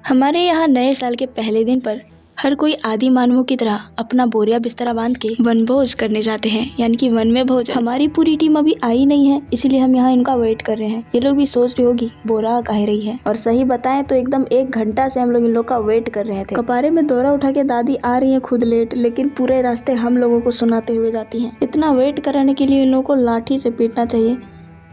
हमारे यहाँ नए साल के पहले दिन पर हर कोई आदि मानवों की तरह अपना बोरिया बिस्तरा बांध के वनभोज करने जाते हैं, यानी कि वन में भोज। हमारी पूरी टीम अभी आई नहीं है, इसीलिए हम यहाँ इनका वेट कर रहे हैं। ये लोग भी सोच रही होगी बोरा कह रही है, और सही बताएं तो एकदम 1 घंटा से हम लोग इन लोग का वेट कर रहे थे। कपारे में दौरा उठा के दादी आ रही है खुद लेट, लेकिन पूरे रास्ते हम लोगों को सुनाते हुए जाती है। इतना वेट कराने के लिए इन लोगों को लाठी से पीटना चाहिए,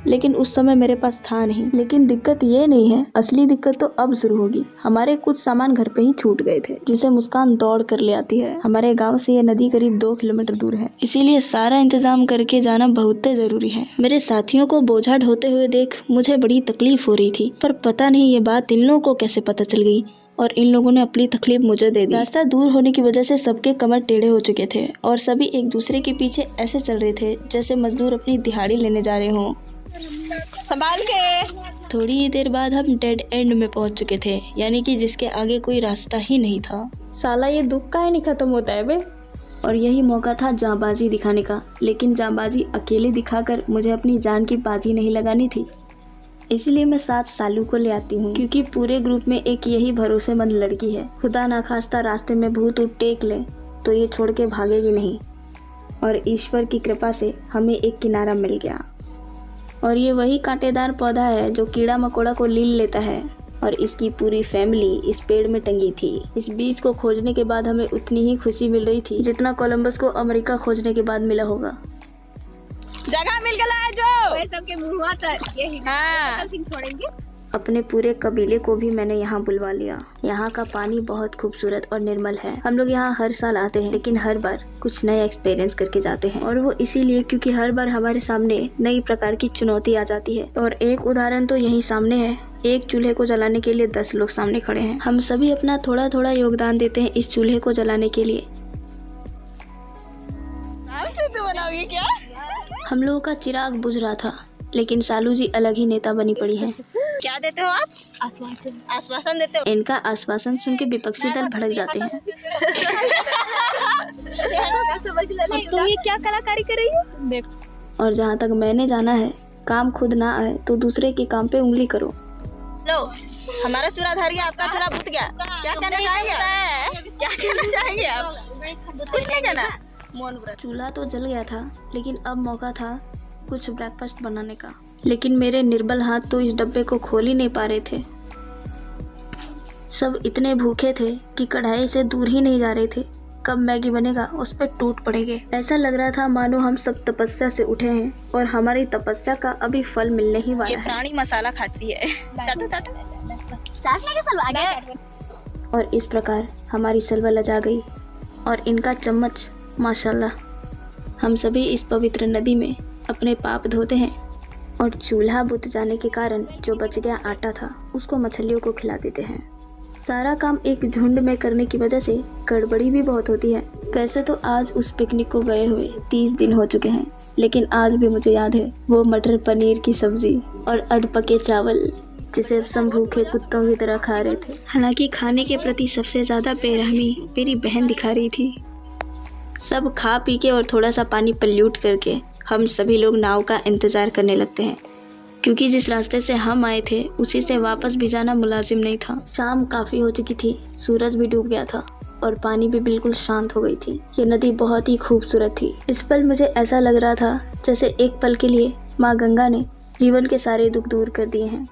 लेकिन उस समय मेरे पास था नहीं। लेकिन दिक्कत ये नहीं है, असली दिक्कत तो अब शुरू होगी। हमारे कुछ सामान घर पे ही छूट गए थे, जिसे मुस्कान दौड़ कर ले आती है। हमारे गांव से ये नदी करीब 2 किलोमीटर दूर है, इसीलिए सारा इंतजाम करके जाना बहुत जरूरी है। मेरे साथियों को बोझा ढोते हुए देख मुझे बड़ी तकलीफ हो रही थी, पर पता नहीं ये बात इन लोगों को कैसे पता चल गई और इन लोगों ने अपनी तकलीफ मुझे दे दी। रास्ता दूर होने की वजह से सबके कमर टेढ़े हो चुके थे और सभी एक दूसरे के पीछे ऐसे चल रहे थे जैसे मजदूर अपनी दिहाड़ी लेने जा रहे हों। संभाल के। थोड़ी देर बाद हम डेड एंड में पहुंच चुके थे, यानी कि जिसके आगे कोई रास्ता ही नहीं था। साला ये दुख काहे नहीं खत्म होता है बे। और यही मौका था जांबाजी दिखाने का, लेकिन जांबाजी अकेले दिखाकर मुझे अपनी जान की बाजी नहीं लगानी थी। इसलिए मैं साथ सालू को ले आती हूँ, क्योंकि पूरे ग्रुप में एक यही भरोसेमंद लड़की है। खुदा ना खास्ता रास्ते में भूत उठ टेक ले तो ये छोड़ के भागेगी नहीं। और ईश्वर की कृपा से हमें एक किनारा मिल गया। और ये वही कांटेदार पौधा है जो कीड़ा मकोड़ा को लील लेता है, और इसकी पूरी फैमिली इस पेड़ में टंगी थी। इस बीज को खोजने के बाद हमें उतनी ही खुशी मिल रही थी जितना कोलंबस को अमेरिका खोजने के बाद मिला होगा। जगह मिल गया है जो सबके मुंह तक यही छोड़ेंगे। अपने पूरे कबीले को भी मैंने यहाँ बुलवा लिया। यहाँ का पानी बहुत खूबसूरत और निर्मल है। हम लोग यहाँ हर साल आते हैं, लेकिन हर बार कुछ नया एक्सपीरियंस करके जाते हैं, और वो इसीलिए क्योंकि हर बार हमारे सामने नई प्रकार की चुनौती आ जाती है। और एक उदाहरण तो यही सामने है। एक चूल्हे को जलाने के लिए 10 लोग सामने खड़े हैं। हम सभी अपना थोड़ा थोड़ा योगदान देते हैं इस चूल्हे को जलाने के लिए। बनाओगे क्या? हम लोगों का चिराग बुझ रहा था, लेकिन सालू जी अलग ही नेता बनी पड़ी है। क्या देते हो आप? आश्वासन। आश्वासन देते हो? इनका आश्वासन सुन के विपक्षी दल भड़क जाते हैं। तुम ये क्या कलाकारी कर रही हो? देख। और जहाँ तक मैंने जाना है, काम खुद ना आए तो दूसरे के काम पे उंगली करो। लो, हमारा चूल्हा धर गया, आपका चूल्हा फूट गया। क्या करना चाहेंगे? क्या करना चाहेंगे आप? कुछ नहीं करना। चूल्हा तो जल गया था, लेकिन अब मौका था कुछ ब्रेकफास्ट बनाने का। लेकिन मेरे निर्बल हाथ तो इस डब्बे को खोल ही नहीं पा रहे थे। सब इतने भूखे थे कि कढ़ाई से दूर ही नहीं जा रहे थे। कब मैगी बनेगा उस पर टूट पड़ेंगे। ऐसा लग रहा था मानो हम सब तपस्या से उठे हैं और हमारी तपस्या का अभी फल मिलने ही वाला है। ये प्राणी मसाला खाती है। चाटो चाटो। और इस प्रकार हमारी सलवा लजा गई और इनका चम्मच माशाल्लाह। हम सभी इस पवित्र नदी में अपने पाप धोते हैं और चूल्हा बुझ जाने के कारण जो बच गया आटा था उसको मछलियों को खिला देते हैं। सारा काम एक झुंड में करने की वजह से गड़बड़ी भी बहुत होती है। वैसे तो आज उस पिकनिक को गए हुए 30 दिन हो चुके हैं, लेकिन आज भी मुझे याद है वो मटर पनीर की सब्जी और अधपके चावल जिसे सब भूखे कुत्तों की तरह खा रहे थे। हालांकि खाने के प्रति सबसे ज्यादा बेरहमी मेरी बहन दिखा रही थी। सब खा पी के और थोड़ा सा पानी पल्यूट करके हम सभी लोग नाव का इंतज़ार करने लगते हैं, क्योंकि जिस रास्ते से हम आए थे उसी से वापस भी जाना मुलाजिम नहीं था। शाम काफ़ी हो चुकी थी, सूरज भी डूब गया था और पानी भी बिल्कुल शांत हो गई थी। ये नदी बहुत ही खूबसूरत थी। इस पल मुझे ऐसा लग रहा था जैसे एक पल के लिए माँ गंगा ने जीवन के सारे दुख दूर कर दिए हैं।